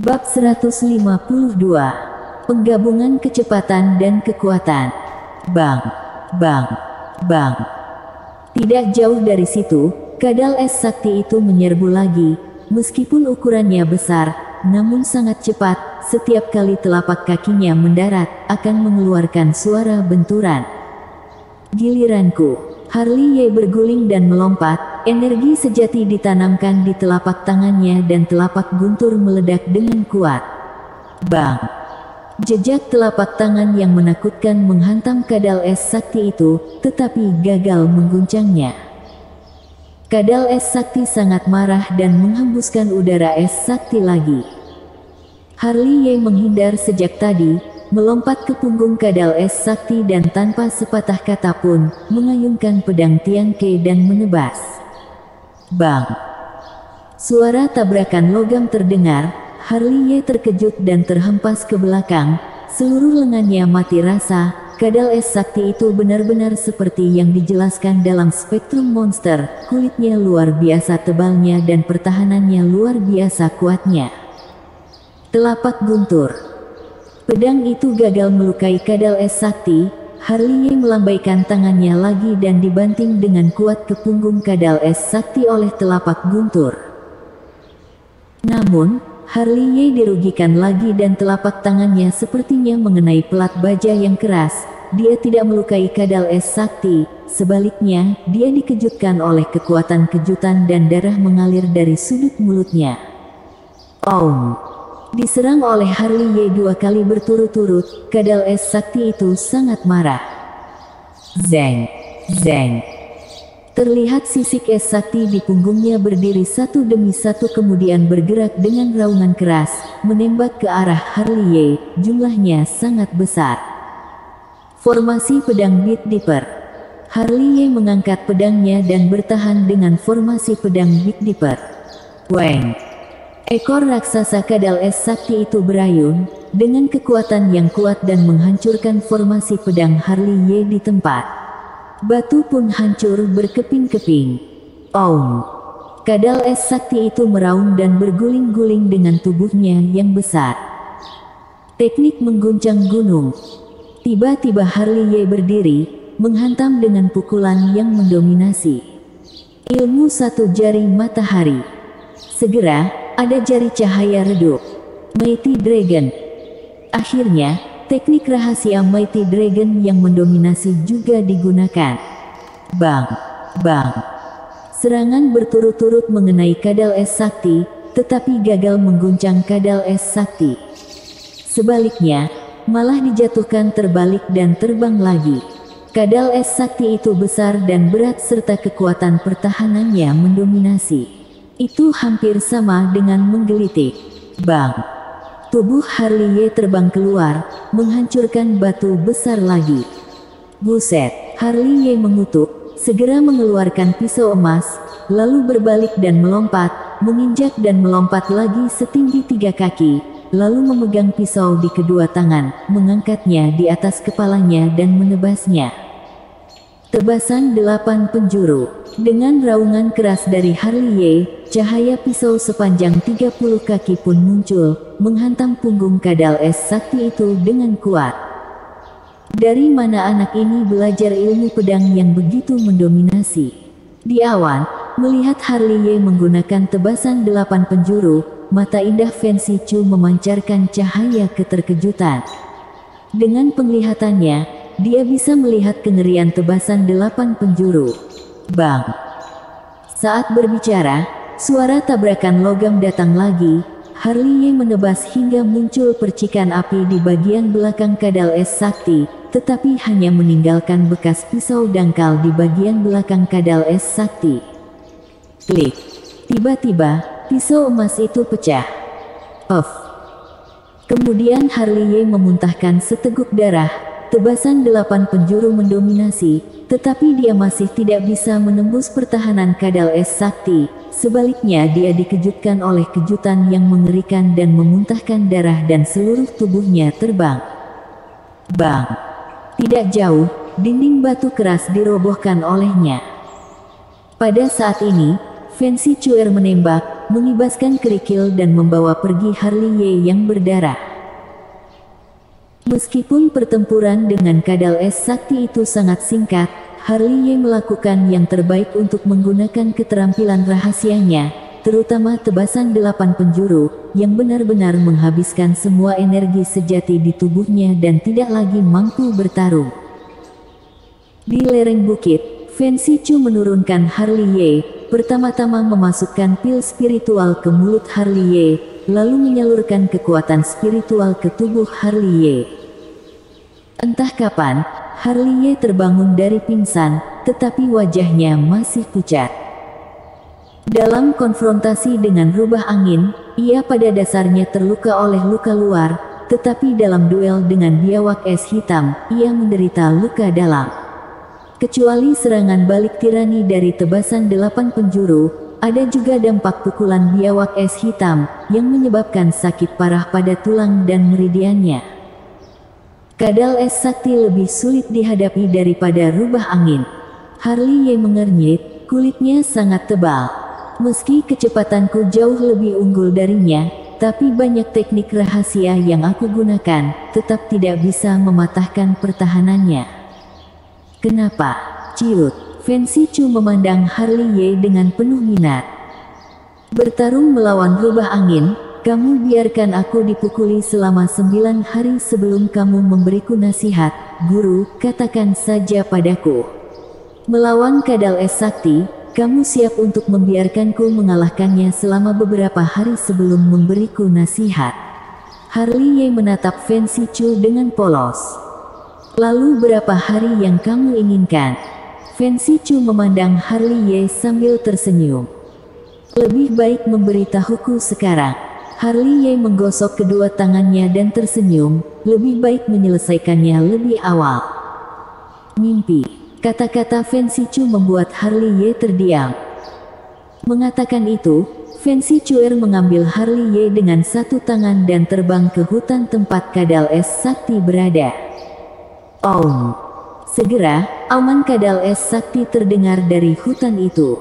Bab 152. Penggabungan kecepatan dan kekuatan. Bang, bang, bang. Tidak jauh dari situ, kadal es sakti itu menyerbu lagi. Meskipun ukurannya besar, namun sangat cepat. Setiap kali telapak kakinya mendarat, akan mengeluarkan suara benturan. Giliranku. Harley Ye berguling dan melompat. Energi sejati ditanamkan di telapak tangannya dan telapak guntur meledak dengan kuat. Bang! Jejak telapak tangan yang menakutkan menghantam kadal es sakti itu, tetapi gagal mengguncangnya. Kadal es sakti sangat marah dan menghembuskan udara es sakti lagi. Harley Ye menghindar sejak tadi, melompat ke punggung kadal es sakti dan tanpa sepatah kata pun, mengayunkan pedang Tian Ke dan menebas. Bang! Suara tabrakan logam terdengar. Harley Ye terkejut dan terhempas ke belakang. Seluruh lengannya mati rasa. Kadal es sakti itu benar-benar seperti yang dijelaskan dalam Spektrum Monster. Kulitnya luar biasa tebalnya dan pertahanannya luar biasa kuatnya. Telapak guntur. Pedang itu gagal melukai kadal es sakti. Harley Ye melambaikan tangannya lagi dan dibanting dengan kuat ke punggung kadal es sakti oleh telapak guntur. Namun, Harley Ye dirugikan lagi dan telapak tangannya sepertinya mengenai pelat baja yang keras. Dia tidak melukai kadal es sakti, sebaliknya, dia dikejutkan oleh kekuatan kejutan dan darah mengalir dari sudut mulutnya. Diserang oleh Harley Ye 2 kali berturut-turut, kadal es sakti itu sangat marah. Zeng, zeng. Terlihat sisik es sakti di punggungnya berdiri satu demi satu kemudian bergerak dengan raungan keras, menembak ke arah Harley Ye, jumlahnya sangat besar. Formasi pedang Bit Dipper. Harley Ye mengangkat pedangnya dan bertahan dengan formasi pedang Bit Dipper. Weng! Ekor raksasa kadal es sakti itu berayun, dengan kekuatan yang kuat dan menghancurkan formasi pedang Harley Ye di tempat. Batu pun hancur berkeping-keping. Kadal es sakti itu meraung dan berguling-guling dengan tubuhnya yang besar. Teknik mengguncang gunung. Tiba-tiba Harley Ye berdiri, menghantam dengan pukulan yang mendominasi. Ilmu satu jari matahari. Segera, ada jari cahaya redup. Mighty Dragon. Akhirnya, teknik rahasia Mighty Dragon yang mendominasi juga digunakan. Bang! Bang! Serangan berturut-turut mengenai kadal es sakti, tetapi gagal mengguncang kadal es sakti. Sebaliknya, malah dijatuhkan terbalik dan terbang lagi. Kadal es sakti itu besar dan berat serta kekuatan pertahanannya mendominasi. Itu hampir sama dengan menggelitik. Bang! Tubuh Harley Ye terbang keluar, menghancurkan batu besar lagi. Buset! Harley Ye mengutuk, segera mengeluarkan pisau emas, lalu berbalik dan melompat, menginjak dan melompat lagi setinggi 3 kaki, lalu memegang pisau di kedua tangan, mengangkatnya di atas kepalanya dan menebasnya. Tebasan 8 penjuru. Dengan raungan keras dari Harley Ye, cahaya pisau sepanjang 30 kaki pun muncul, menghantam punggung kadal es sakti itu dengan kuat. Dari mana anak ini belajar ilmu pedang yang begitu mendominasi? Di awan, melihat Harley Ye menggunakan tebasan 8 penjuru, mata indah Fancy Chu memancarkan cahaya keterkejutan. Dengan penglihatannya, dia bisa melihat kengerian tebasan 8 penjuru. Bang! Saat berbicara, suara tabrakan logam datang lagi. Harley Ye menebas hingga muncul percikan api di bagian belakang kadal es sakti, tetapi hanya meninggalkan bekas pisau dangkal di bagian belakang kadal es sakti. Klik! Tiba-tiba, pisau emas itu pecah. Kemudian Harley Ye memuntahkan seteguk darah. Tebasan 8 penjuru mendominasi, tetapi dia masih tidak bisa menembus pertahanan kadal es sakti. Sebaliknya dia dikejutkan oleh kejutan yang mengerikan dan memuntahkan darah dan seluruh tubuhnya terbang. Bang! Tidak jauh, dinding batu keras dirobohkan olehnya. Pada saat ini, Fancy Chuer menembak, mengibaskan kerikil dan membawa pergi Harley Ye yang berdarah. Meskipun pertempuran dengan kadal es sakti itu sangat singkat, Harley Ye melakukan yang terbaik untuk menggunakan keterampilan rahasianya, terutama tebasan 8 penjuru, yang benar-benar menghabiskan semua energi sejati di tubuhnya dan tidak lagi mampu bertarung. Di lereng bukit, Fen Shichu menurunkan Harley Ye, pertama-tama memasukkan pil spiritual ke mulut Harley Ye, lalu menyalurkan kekuatan spiritual ke tubuh Harley Ye. Entah kapan, Harley Ye terbangun dari pingsan, tetapi wajahnya masih pucat. Dalam konfrontasi dengan rubah angin, ia pada dasarnya terluka oleh luka luar, tetapi dalam duel dengan biawak es hitam, ia menderita luka dalam. Kecuali serangan balik tirani dari tebasan 8 penjuru, ada juga dampak pukulan biawak es hitam, yang menyebabkan sakit parah pada tulang dan meridiannya. Kadal es sakti lebih sulit dihadapi daripada rubah angin. Harley Ye mengernyit, kulitnya sangat tebal. Meski kecepatanku jauh lebih unggul darinya, tapi banyak teknik rahasia yang aku gunakan, tetap tidak bisa mematahkan pertahanannya. Kenapa? Ciut. Fen Shichu memandang Harley Ye dengan penuh minat. Bertarung melawan rubah angin, kamu biarkan aku dipukuli selama 9 hari sebelum kamu memberiku nasihat, guru, katakan saja padaku. Melawan kadal es sakti, kamu siap untuk membiarkanku mengalahkannya selama beberapa hari sebelum memberiku nasihat. Harley Ye menatap Fen Shichu dengan polos. Lalu berapa hari yang kamu inginkan? Fen Shichu memandang Harley Ye sambil tersenyum. Lebih baik memberitahuku sekarang. Harley Ye menggosok kedua tangannya dan tersenyum, lebih baik menyelesaikannya lebih awal. Mimpi. Kata-kata Fen Shichu membuat Harley Ye terdiam. Mengatakan itu, Fen Shichu mengambil Harley Ye dengan satu tangan dan terbang ke hutan tempat kadal es sakti berada. Om. Segera, auman kadal es sakti terdengar dari hutan itu.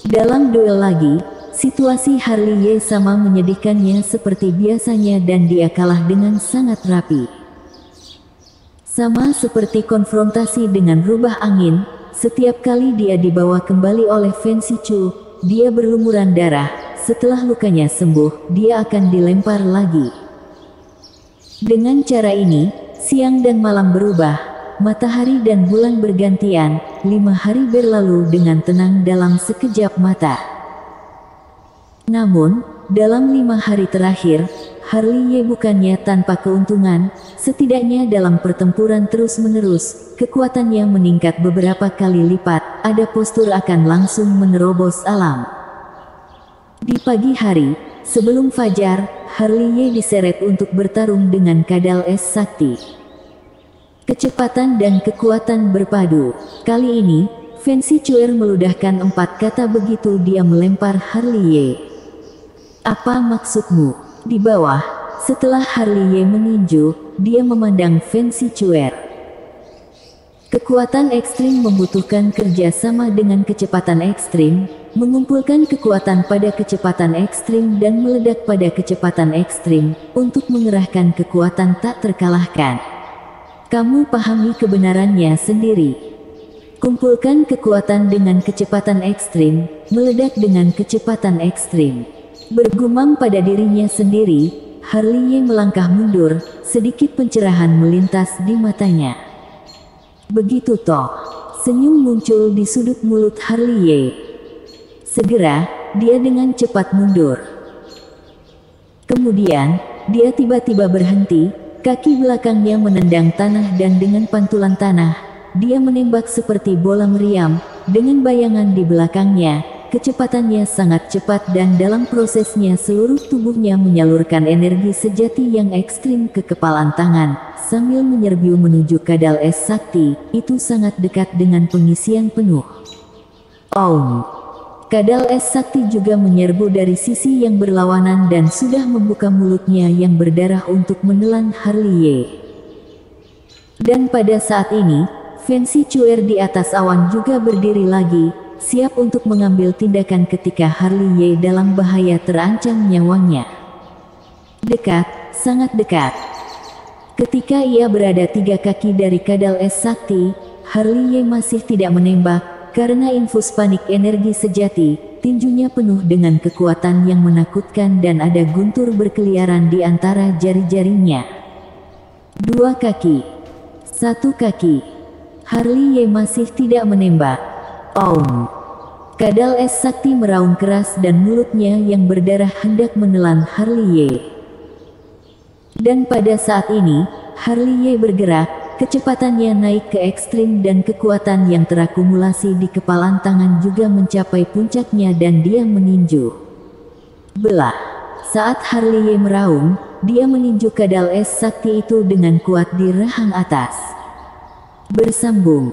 Dalam duel lagi, situasi Harley Ye sama menyedihkannya seperti biasanya dan dia kalah dengan sangat rapi. Sama seperti konfrontasi dengan rubah angin, setiap kali dia dibawa kembali oleh Fen Shichu, dia berlumuran darah. Setelah lukanya sembuh, dia akan dilempar lagi. Dengan cara ini, siang dan malam berubah, matahari dan bulan bergantian, 5 hari berlalu dengan tenang dalam sekejap mata. Namun, dalam 5 hari terakhir, Harley Ye bukannya tanpa keuntungan, setidaknya dalam pertempuran terus-menerus, kekuatannya meningkat beberapa kali lipat, ada postur akan langsung menerobos alam. Di pagi hari, sebelum fajar, Harley Ye diseret untuk bertarung dengan kadal es sakti. Kecepatan dan kekuatan berpadu. Kali ini, Fen Shichu meludahkan 4 kata begitu dia melempar Harley Ye. Apa maksudmu? Di bawah, setelah Harley Ye meninju, dia memandang Fen Shichu. Kekuatan ekstrim membutuhkan kerja sama dengan kecepatan ekstrim, mengumpulkan kekuatan pada kecepatan ekstrim dan meledak pada kecepatan ekstrim, untuk mengerahkan kekuatan tak terkalahkan. Kamu pahami kebenarannya sendiri. Kumpulkan kekuatan dengan kecepatan ekstrim, meledak dengan kecepatan ekstrim. Bergumam pada dirinya sendiri, Harley Ye melangkah mundur, sedikit pencerahan melintas di matanya. Begitu toh, senyum muncul di sudut mulut Harley Ye. Segera, dia dengan cepat mundur. Kemudian, dia tiba-tiba berhenti, kaki belakangnya menendang tanah dan dengan pantulan tanah, dia menembak seperti bola meriam, dengan bayangan di belakangnya. Kecepatannya sangat cepat dan dalam prosesnya seluruh tubuhnya menyalurkan energi sejati yang ekstrim ke kepalan tangan, sambil menyerbu menuju kadal es sakti, itu sangat dekat dengan pengisian penuh. Om. Kadal es sakti juga menyerbu dari sisi yang berlawanan dan sudah membuka mulutnya yang berdarah untuk menelan Harley Ye. Dan pada saat ini, Fen Shichu di atas awan juga berdiri lagi, siap untuk mengambil tindakan ketika Harley dalam bahaya terancam nyawanya. Dekat, sangat dekat. Ketika ia berada 3 kaki dari kadal es sakti, Harley masih tidak menembak, karena infus panik energi sejati, tinjunya penuh dengan kekuatan yang menakutkan dan ada guntur berkeliaran di antara jari-jarinya. 2 kaki. 1 kaki. Harley masih tidak menembak. Om. Kadal es sakti meraung keras dan mulutnya yang berdarah hendak menelan Harley. Dan pada saat ini, Harley bergerak, kecepatannya naik ke ekstrim dan kekuatan yang terakumulasi di kepalan tangan juga mencapai puncaknya dan dia meninju. Belah. Saat Harley meraung, dia meninju kadal es sakti itu dengan kuat di rahang atas. Bersambung.